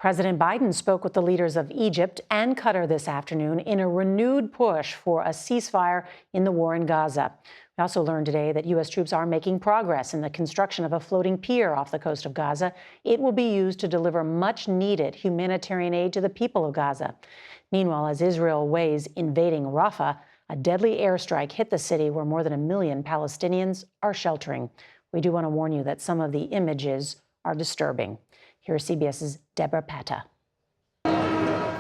President Biden spoke with the leaders of Egypt and Qatar this afternoon in a renewed push for a ceasefire in the war in Gaza. We also learned today that U.S. troops are making progress in the construction of a floating pier off the coast of Gaza. It will be used to deliver much-needed humanitarian aid to the people of Gaza. Meanwhile, as Israel weighs invading Rafah, a deadly airstrike hit the city where more than 1 million Palestinians are sheltering. We do want to warn you that some of the images are disturbing. Here's CBS's Debora Patta.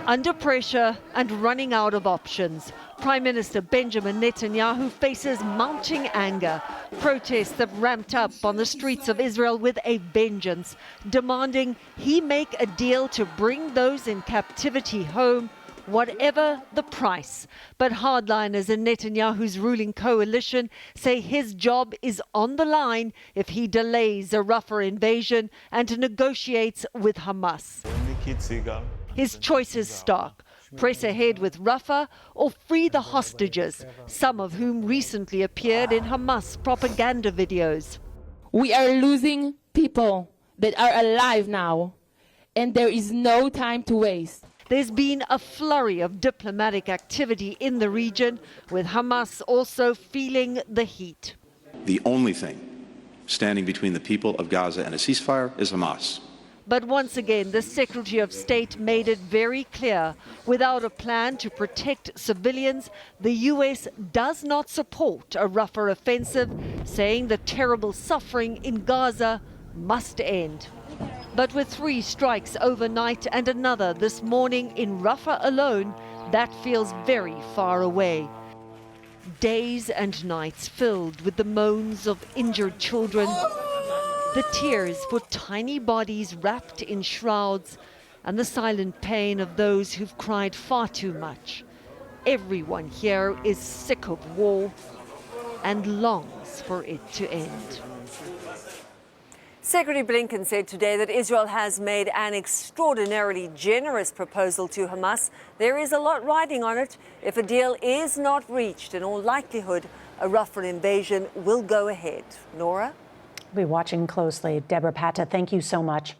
Under pressure and running out of options, Prime Minister Benjamin Netanyahu faces mounting anger. Protests have ramped up on the streets of Israel with a vengeance, demanding he make a deal to bring those in captivity home, whatever the price. But hardliners in Netanyahu's ruling coalition say his job is on the line if he delays a Rafah invasion and negotiates with Hamas. His choice is stark: press ahead with Rafah or free the hostages, some of whom recently appeared in Hamas propaganda videos. We are losing people that are alive now, and there is no time to waste. There's been a flurry of diplomatic activity in the region, with Hamas also feeling the heat. The only thing standing between the people of Gaza and a ceasefire is Hamas. But once again, the Secretary of State made it very clear, without a plan to protect civilians, the U.S. does not support a Rafah offensive, saying the terrible suffering in Gaza must end. But with 3 strikes overnight and another this morning in Rafah alone, that feels very far away. Days and nights filled with the moans of injured children, the tears for tiny bodies wrapped in shrouds, and the silent pain of those who've cried far too much. Everyone here is sick of war and longs for it to end. Secretary Blinken said today that Israel has made an extraordinarily generous proposal to Hamas. There is a lot riding on it. If a deal is not reached, in all likelihood, a Rafah invasion will go ahead. Nora? We'll be watching closely. Debora Patta, thank you so much.